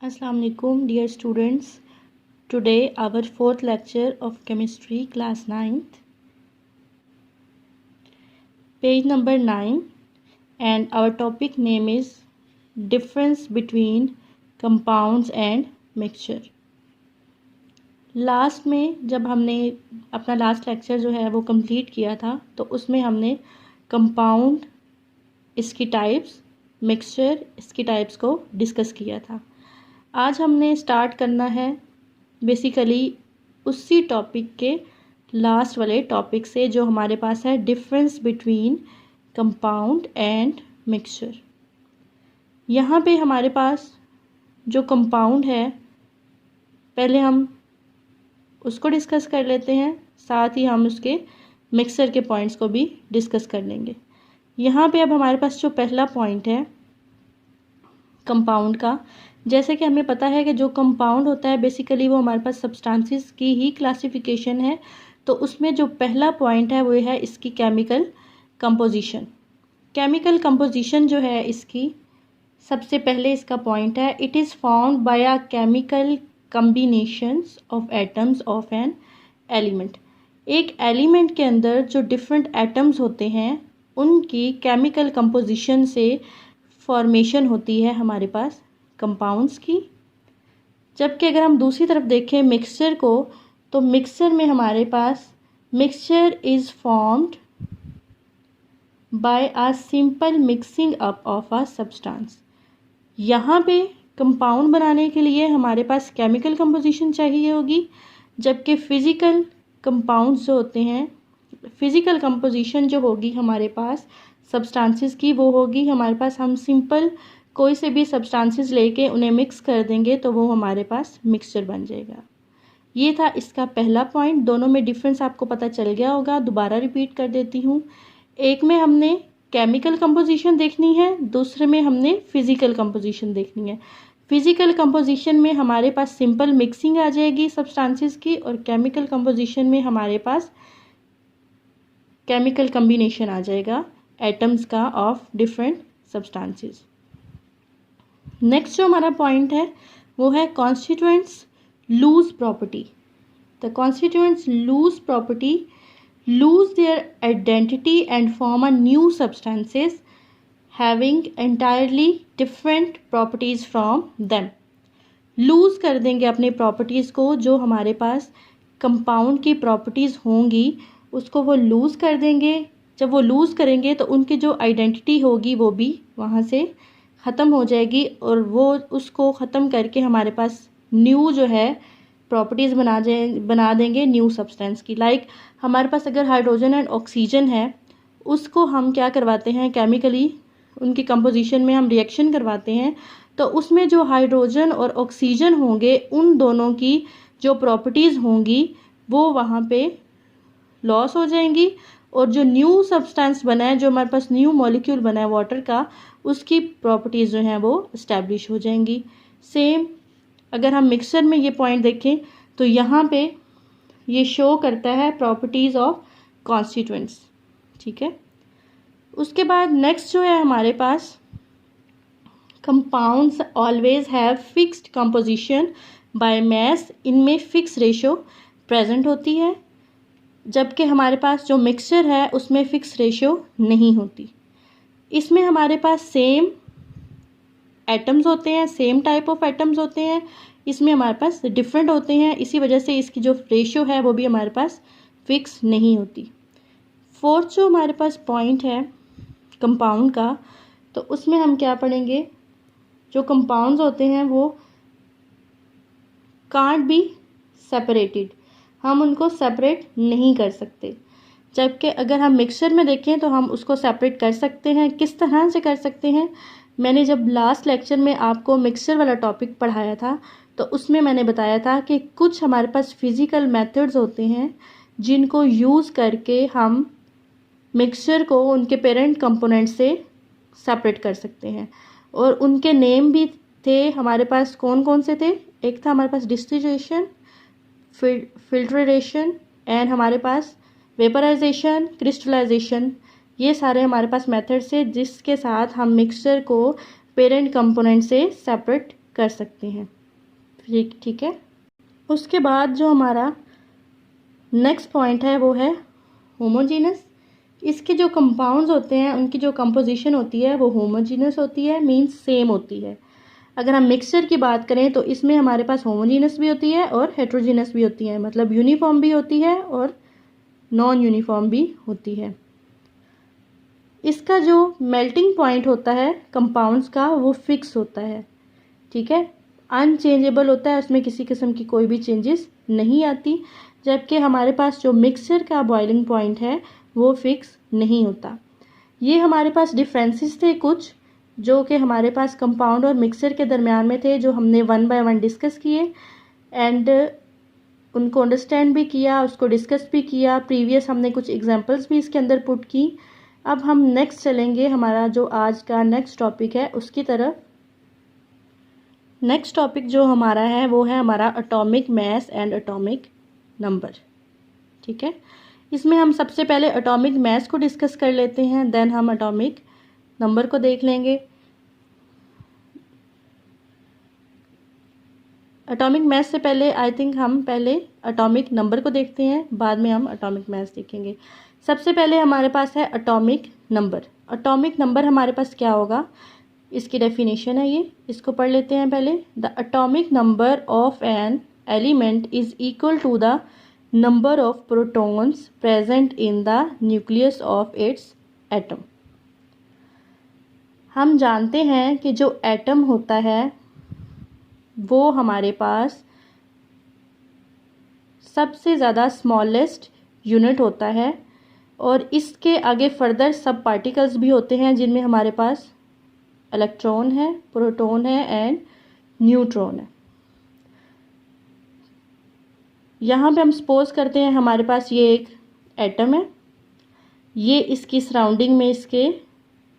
Assalamu alaikum dear students. Today our fourth lecture of chemistry class 9th, page number 9, and our topic name is difference between compounds and mixture. Last में जब हमने अपना last lecture जो है वो complete किया था तो उसमें हमने कंपाउंड, इसकी टाइप्स, मिक्सचर, इसकी टाइप्स को डिस्कस किया था। आज हमने स्टार्ट करना है बेसिकली उसी टॉपिक के लास्ट वाले टॉपिक से जो हमारे पास है difference between compound and mixture. यहाँ पे हमारे पास जो कंपाउंड है पहले हम उसको डिस्कस कर लेते हैं, साथ ही हम उसके मिक्सचर के पॉइंट्स को भी डिस्कस कर लेंगे। यहाँ पे अब हमारे पास जो पहला पॉइंट है कंपाउंड का, जैसे कि हमें पता है कि जो कंपाउंड होता है बेसिकली वो हमारे पास सब्सटेंसेस की ही क्लासिफिकेशन है। तो उसमें जो पहला पॉइंट है वो है इसकी केमिकल कंपोजिशन। केमिकल कंपोजिशन जो है इसकी सबसे पहले इसका पॉइंट है, it is found by a chemical combinations of atoms of an element. एक एलिमेंट के अंदर जो डिफरेंट एटम्स होते हैं उनकी केमिकल कंपोजिशन से फॉर्मेशन होती है हमारे पास कंपाउंड्स की। जबकि अगर हम दूसरी तरफ देखें मिक्सचर को, तो मिक्सचर में हमारे पास mixture is formed by a simple mixing up of a substance. यहाँ पे कंपाउंड बनाने के लिए हमारे पास केमिकल कंपोजिशन चाहिए होगी, जबकि फ़िज़िकल कंपाउंड्स जो होते हैं, फ़िज़िकल कंपोजिशन जो होगी हमारे पास सब्सटेंसेस की वो होगी हमारे पास, हम सिंपल कोई से भी सब्सटेंसेस लेके उन्हें मिक्स कर देंगे तो वो हमारे पास मिक्सचर बन जाएगा। ये था इसका पहला पॉइंट। दोनों में डिफरेंस आपको पता चल गया होगा, दोबारा रिपीट कर देती हूँ। एक में हमने केमिकल कंपोजिशन देखनी है, दूसरे में हमने फ़िज़िकल कंपोजिशन देखनी है। फ़िज़िकल कंपोजिशन में हमारे पास सिंपल मिक्सिंग आ जाएगी सब्सटेंसेस की, और केमिकल कंपोजिशन में हमारे पास केमिकल कम्बिनेशन आ जाएगा एटम्स का ऑफ डिफरेंट सब्सटेंसेस। नेक्स्ट जो हमारा पॉइंट है वो है constituents lose property. The constituents lose property lose their identity and form a new substances having entirely different properties from them. Lose कर देंगे अपनी प्रॉपर्टीज़ को, जो हमारे पास कंपाउंड की प्रॉपर्टीज़ होंगी उसको वो लूज़ कर देंगे। जब वो लूज़ करेंगे तो उनकी जो आइडेंटिटी होगी वो भी वहाँ से ख़त्म हो जाएगी, और वो उसको ख़त्म करके हमारे पास न्यू जो है प्रॉपर्टीज़ बना देंगे न्यू सब्सटेंस की। लाइक हमारे पास अगर हाइड्रोजन एंड ऑक्सीजन है, उसको हम क्या करवाते हैं, केमिकली उनकी कंपोजिशन में हम रिएक्शन करवाते हैं, तो उसमें जो हाइड्रोजन और ऑक्सीजन होंगे उन दोनों की जो प्रॉपर्टीज़ होंगी वो वहाँ पे लॉस हो जाएंगी, और जो न्यू सब्सटेंस बना है, जो हमारे पास न्यू मॉलिक्यूल बना है वाटर का, उसकी प्रॉपर्टीज़ जो हैं वो इस्टेब्लिश हो जाएंगी। सेम अगर हम मिक्सचर में ये पॉइंट देखें तो यहाँ पे ये शो करता है प्रॉपर्टीज़ ऑफ कॉन्स्टिट्यूएंट्स। ठीक है, उसके बाद नेक्स्ट जो है हमारे पास compounds always have fixed composition by mass, इनमें फिक्स रेशो प्रेजेंट होती है, जबकि हमारे पास जो मिक्सचर है उसमें फ़िक्स रेशो नहीं होती। इसमें हमारे पास सेम एटम्स होते हैं, सेम टाइप ऑफ एटम्स होते हैं, इसमें हमारे पास डिफरेंट होते हैं, इसी वजह से इसकी जो रेशो है वो भी हमारे पास फिक्स नहीं होती। फोर्थ जो हमारे पास पॉइंट है कंपाउंड का, तो उसमें हम क्या पढ़ेंगे, जो कंपाउंड्स होते हैं वो कांट बी सेपरेटेड, हम उनको सेपरेट नहीं कर सकते, जबकि अगर हम मिक्सचर में देखें तो हम उसको सेपरेट कर सकते हैं। किस तरह से कर सकते हैं, मैंने जब लास्ट लेक्चर में आपको मिक्सचर वाला टॉपिक पढ़ाया था तो उसमें मैंने बताया था कि कुछ हमारे पास फिज़िकल मेथड्स होते हैं जिनको यूज़ करके हम मिक्सचर को उनके पेरेंट कंपोनेंट से सेपरेट कर सकते हैं, और उनके नेम भी थे हमारे पास। कौन कौन से थे, एक था हमारे पास डिस्टिलेशन, फिल्ट्रेशन, एंड हमारे पास वेपराइजेशन, क्रिस्टलाइजेशन। ये सारे हमारे पास मेथड्स है जिसके साथ हम मिक्सचर को पेरेंट कंपोनेंट से सेपरेट कर सकते हैं। ठीक है। उसके बाद जो हमारा नेक्स्ट पॉइंट है वो है होमोजीनस। इसके जो कंपाउंड्स होते हैं उनकी जो कंपोजिशन होती है वो होमोजीनस होती है, मींस सेम होती है। अगर हम मिक्सचर की बात करें तो इसमें हमारे पास होमोजीनस भी होती है और हेट्रोजीनस भी होती है, मतलब यूनिफॉर्म भी होती है और नॉन यूनिफॉर्म भी होती है। इसका जो मेल्टिंग पॉइंट होता है कंपाउंड्स का वो फिक्स होता है, ठीक है, अनचेंजेबल होता है, उसमें किसी किस्म की कोई भी चेंजेस नहीं आती। जबकि हमारे पास जो मिक्सचर का बॉइलिंग पॉइंट है वो फिक्स नहीं होता। ये हमारे पास डिफरेंसेस थे कुछ जो कि हमारे पास कंपाउंड और मिक्सचर के दरमियान में थे, जो हमने 1 बाय 1 डिस्कस किए एंड उनको अंडरस्टैंड भी किया, उसको डिस्कस भी किया। प्रीवियस हमने कुछ एग्जांपल्स भी इसके अंदर पुट की। अब हम नेक्स्ट चलेंगे, हमारा जो आज का नेक्स्ट टॉपिक है उसकी तरफ। नेक्स्ट टॉपिक जो हमारा है वो है हमारा atomic mass and atomic number, ठीक है। इसमें हम सबसे पहले एटॉमिक मास को डिस्कस कर लेते हैं, देन हम एटॉमिक नंबर को देख लेंगे। एटॉमिक मास से पहले आई थिंक हम पहले एटॉमिक नंबर को देखते हैं, बाद में हम एटॉमिक मास देखेंगे। सबसे पहले हमारे पास है एटॉमिक नंबर। एटॉमिक नंबर हमारे पास क्या होगा, इसकी डेफिनेशन है ये, इसको पढ़ लेते हैं पहले। The atomic number of an element is equal to the number of protons present in the nucleus of its atom. हम जानते हैं कि जो एटम होता है वो हमारे पास सबसे ज़्यादा स्मॉलेस्ट यूनिट होता है और इसके आगे फर्दर सब पार्टिकल्स भी होते हैं जिनमें हमारे पास इलेक्ट्रॉन है, प्रोटॉन है एंड न्यूट्रॉन है। यहाँ पे हम सपोज करते हैं हमारे पास ये एक एटम है, ये इसकी सराउंडिंग में इसके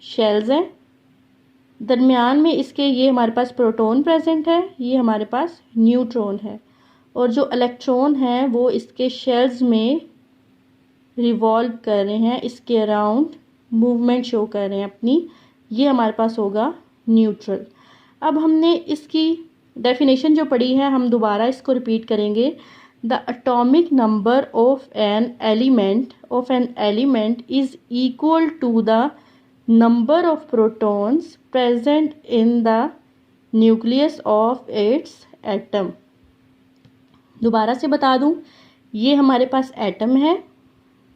शेल्स हैं, दरमियान में इसके ये हमारे पास प्रोटॉन प्रेजेंट है, ये हमारे पास न्यूट्रॉन है, और जो इलेक्ट्रॉन है वो इसके शेल्स में रिवॉल्व कर रहे हैं, इसके अराउंड मूवमेंट शो कर रहे हैं अपनी, ये हमारे पास होगा न्यूट्रल। अब हमने इसकी डेफिनेशन जो पढ़ी है हम दोबारा इसको रिपीट करेंगे। The atomic number of an element is equal to the number of protons present in the nucleus of its atom। दोबारा से बता दूं, ये हमारे पास एटम है,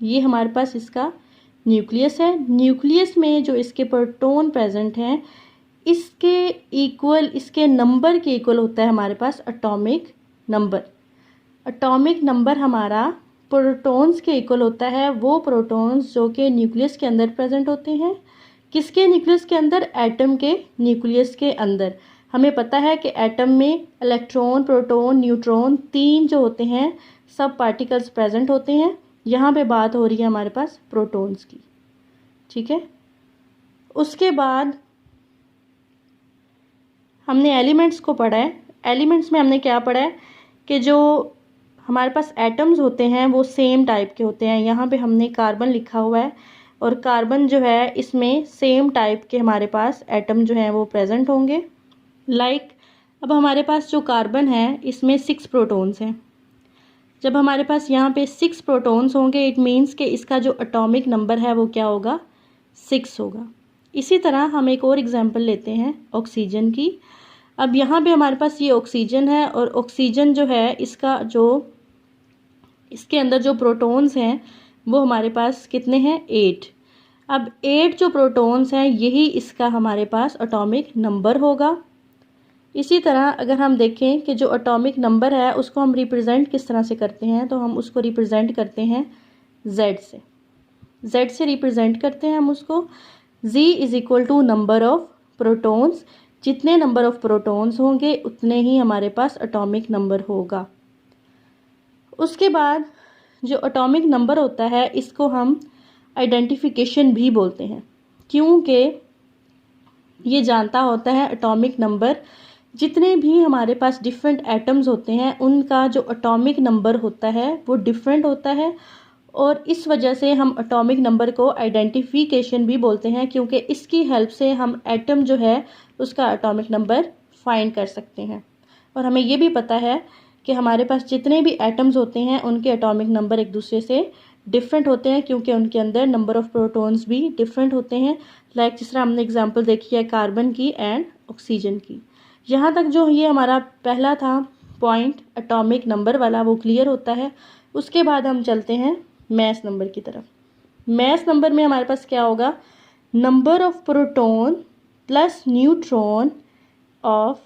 ये हमारे पास इसका न्यूक्लियस है, न्यूक्लियस में जो इसके प्रोटॉन प्रेजेंट हैं इसके इक्वल, इसके नंबर के इक्वल होता है हमारे पास एटॉमिक नंबर। एटॉमिक नंबर हमारा प्रोटॉन्स के इक्वल होता है, वो प्रोटॉन्स जो कि न्यूक्लियस के अंदर प्रेजेंट होते हैं। किसके न्यूक्लियस के अंदर, एटम के न्यूक्लियस के अंदर। हमें पता है कि एटम में इलेक्ट्रॉन, प्रोटॉन, न्यूट्रॉन तीन जो होते हैं सब पार्टिकल्स प्रेजेंट होते हैं। यहाँ पे बात हो रही है हमारे पास प्रोटॉन्स की, ठीक है। उसके बाद हमने एलिमेंट्स को पढ़ा है। एलिमेंट्स में हमने क्या पढ़ा है कि जो हमारे पास एटम्स होते हैं वो सेम टाइप के होते हैं। यहाँ पे हमने कार्बन लिखा हुआ है और कार्बन जो है इसमें सेम टाइप के हमारे पास एटम जो हैं वो प्रेजेंट होंगे। अब हमारे पास जो कार्बन है इसमें 6 प्रोटॉन्स हैं। जब हमारे पास यहाँ पे 6 प्रोटॉन्स होंगे इट मीन्स कि इसका जो एटॉमिक नंबर है वो क्या होगा, 6 होगा। इसी तरह हम एक और एग्जांपल लेते हैं ऑक्सीजन की। अब यहाँ पे हमारे पास ये ऑक्सीजन है और ऑक्सीजन जो है इसका जो इसके अंदर जो प्रोटॉन्स हैं वो हमारे पास कितने हैं, 8। अब 8 जो प्रोटॉन्स हैं यही इसका हमारे पास एटॉमिक नंबर होगा। इसी तरह अगर हम देखें कि जो एटॉमिक नंबर है उसको हम रिप्रेजेंट किस तरह से करते हैं, तो हम उसको रिप्रेजेंट करते हैं Z से। Z से रिप्रेजेंट करते हैं हम उसको। Z is equal to number of protons. जितने नंबर ऑफ प्रोटॉन्स होंगे उतने ही हमारे पास एटॉमिक नंबर होगा। उसके बाद जो एटॉमिक नंबर होता है इसको हम आइडेंटिफिकेशन भी बोलते हैं, क्योंकि ये जानता होता है एटॉमिक नंबर, जितने भी हमारे पास डिफरेंट एटम्स होते हैं उनका जो एटॉमिक नंबर होता है वो डिफरेंट होता है, और इस वजह से हम एटॉमिक नंबर को आइडेंटिफिकेशन भी बोलते हैं, क्योंकि इसकी हेल्प से हम एटम जो है उसका एटॉमिक नंबर फाइंड कर सकते हैं। और हमें ये भी पता है कि हमारे पास जितने भी एटम्स होते हैं उनके एटॉमिक नंबर एक दूसरे से डिफरेंट होते हैं, क्योंकि उनके अंदर नंबर ऑफ़ प्रोटॉन्स भी डिफरेंट होते हैं। लाइक जिस तरह हमने एग्जांपल देखी है कार्बन की एंड ऑक्सीजन की। यहाँ तक जो ये हमारा पहला था पॉइंट एटॉमिक नंबर वाला, वो क्लियर होता है। उसके बाद हम चलते हैं मैस नंबर की तरफ। मैस नंबर में हमारे पास क्या होगा, number of proton plus neutron of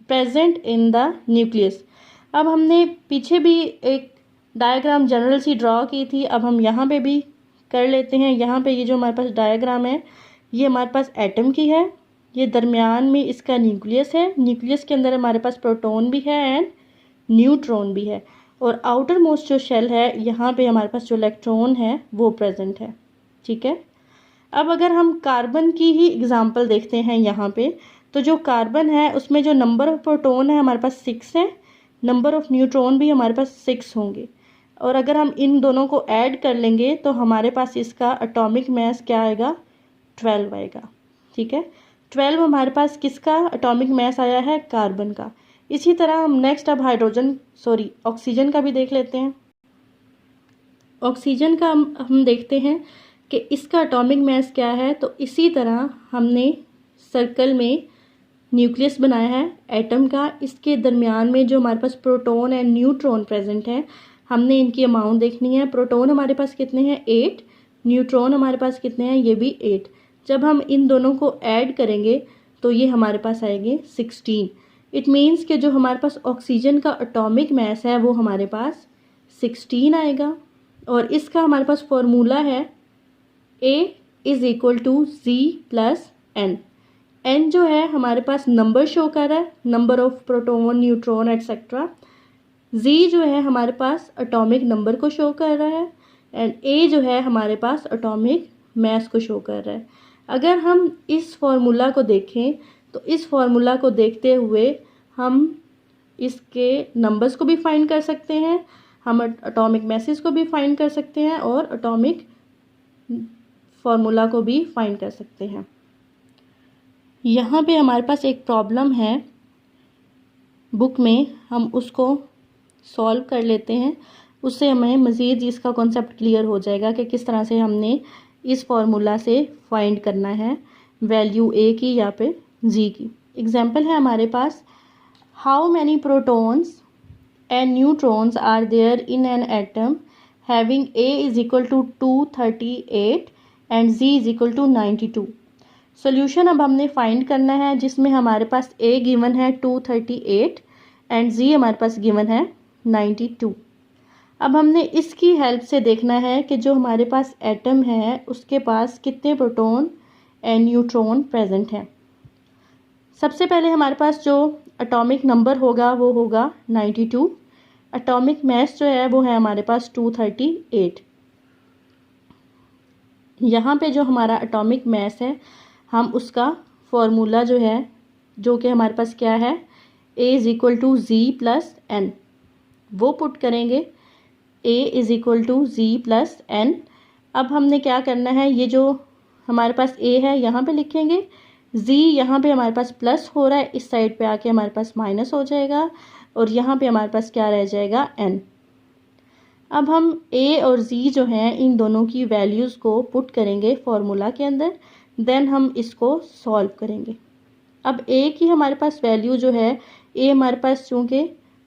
present in the nucleus. अब हमने पीछे भी एक डायग्राम जनरल सी ड्रॉ की थी, अब हम यहाँ पे भी कर लेते हैं। यहाँ पे ये जो हमारे पास डायग्राम है ये हमारे पास एटम की है, ये दरमियान में इसका न्यूक्लियस है, न्यूक्लियस के अंदर हमारे पास प्रोटॉन भी है एंड न्यूट्रॉन भी है, और आउटर मोस्ट जो शेल है यहाँ पे हमारे पास जो इलेक्ट्रॉन है वो प्रेजेंट है। ठीक है, अब अगर हम कार्बन की ही एग्जांपल देखते हैं यहाँ पे, तो जो कार्बन है उसमें जो नंबर ऑफ प्रोटॉन है हमारे पास 6 है, नंबर ऑफ न्यूट्रॉन भी हमारे पास 6 होंगे, और अगर हम इन दोनों को ऐड कर लेंगे तो हमारे पास इसका एटॉमिक मास क्या आएगा, 12 आएगा। ठीक है, 12 हमारे पास किसका एटॉमिक मास आया है, कार्बन का। इसी तरह हम नेक्स्ट अब ऑक्सीजन का भी देख लेते हैं। ऑक्सीजन का हम देखते हैं कि इसका एटॉमिक मास क्या है। तो इसी तरह हमने सर्कल में न्यूक्लियस बनाया है एटम का, इसके दरमियान में जो हमारे पास प्रोटॉन एंड न्यूट्रॉन प्रेजेंट है, हमने इनकी अमाउंट देखनी है। प्रोटॉन हमारे पास कितने हैं, 8, न्यूट्रॉन हमारे पास कितने हैं, ये भी 8। जब हम इन दोनों को ऐड करेंगे तो ये हमारे पास आएंगे 16। इट मीन्स कि जो हमारे पास ऑक्सीजन का एटॉमिक मास है वो हमारे पास 16 आएगा, और इसका हमारे पास फॉर्मूला है A = Z+N। N जो है हमारे पास नंबर शो कर रहा है, number of proton, neutron etcetera. Z जो है हमारे पास एटॉमिक नंबर को शो कर रहा है, एंड A जो है हमारे पास एटॉमिक मास को शो कर रहा है। अगर हम इस फॉर्मूला को देखें तो इस फॉर्मूला को देखते हुए हम इसके नंबर्स को भी फाइंड कर सकते हैं, हम एटॉमिक मैसेज को भी फाइंड कर सकते हैं, और एटॉमिक फॉर्मूला को भी फाइंड कर सकते हैं। यहाँ पे हमारे पास एक प्रॉब्लम है बुक में, हम उसको सॉल्व कर लेते हैं, उससे हमें मज़ीद इसका कॉन्सेप्ट क्लियर हो जाएगा कि किस तरह से हमने इस फार्मूला से फाइंड करना है वैल्यू A की या फिर G की। एग्जाम्पल है हमारे पास, how many protons and neutrons are there in an atom having A = 238 and Z = 92। Solution अब हमने फाइंड करना है जिसमें हमारे पास A गिवन है 238 एंड Z हमारे पास गिवन है 92। अब हमने इसकी हेल्प से देखना है कि जो हमारे पास एटम है उसके पास कितने प्रोटॉन एंड न्यूट्रॉन प्रेजेंट हैं। सबसे पहले हमारे पास जो एटॉमिक नंबर होगा वो होगा 92, एटॉमिक मास जो है वो है हमारे पास 238। यहाँ पे जो हमारा एटॉमिक मास है हम उसका फॉर्मूला जो है, जो कि हमारे पास क्या है, A = Z+N, वो पुट करेंगे। A = Z+N। अब हमने क्या करना है, ये जो हमारे पास A है यहाँ पे लिखेंगे, Z यहाँ पे हमारे पास प्लस हो रहा है, इस साइड पे आके हमारे पास माइनस हो जाएगा, और यहाँ पे हमारे पास क्या रह जाएगा, N। अब हम A और Z जो हैं इन दोनों की वैल्यूज़ को पुट करेंगे फॉर्मूला के अंदर, देन हम इसको सॉल्व करेंगे। अब A की हमारे पास वैल्यू जो है, A हमारे पास चूँकि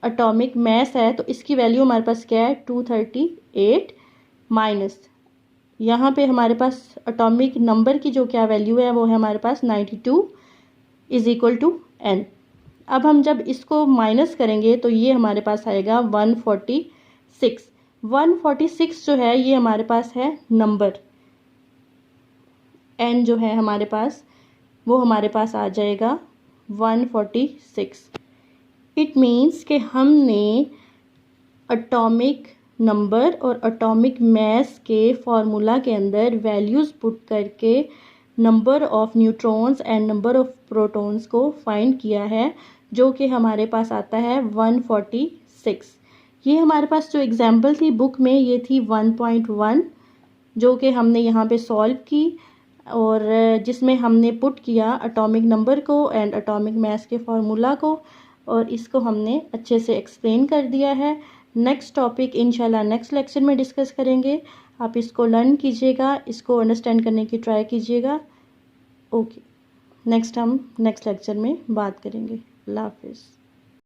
एटॉमिक मास है तो इसकी वैल्यू हमारे पास क्या है, 238 माइनस यहाँ पे हमारे पास एटॉमिक नंबर की जो क्या वैल्यू है वो है हमारे पास 92 = N। अब हम जब इसको माइनस करेंगे तो ये हमारे पास आएगा 146। 146 जो है ये हमारे पास है नंबर, N जो है हमारे पास वो हमारे पास आ जाएगा 146। इट मीन्स कि हमने एटॉमिक नंबर और एटॉमिक मास के फार्मूला के अंदर वैल्यूज़ पुट करके number of neutrons and number of protons को फाइंड किया है, जो कि हमारे पास आता है 146। ये हमारे पास जो एग्जाम्पल थी बुक में ये थी 1.1, जो कि हमने यहाँ पे सॉल्व की। और जिसमें हमने पुट किया एटॉमिक नंबर को एंड एटॉमिक मास के फार्मूला को, और इसको हमने अच्छे से एक्सप्लेन कर दिया है। नेक्स्ट टॉपिक इंशाल्लाह नेक्स्ट लेक्चर में डिस्कस करेंगे। आप इसको लर्न कीजिएगा, इसको अंडरस्टैंड करने की ट्राई कीजिएगा। ओके, नेक्स्ट हम नेक्स्ट लेक्चर में बात करेंगे। अल्लाह हाफिज़।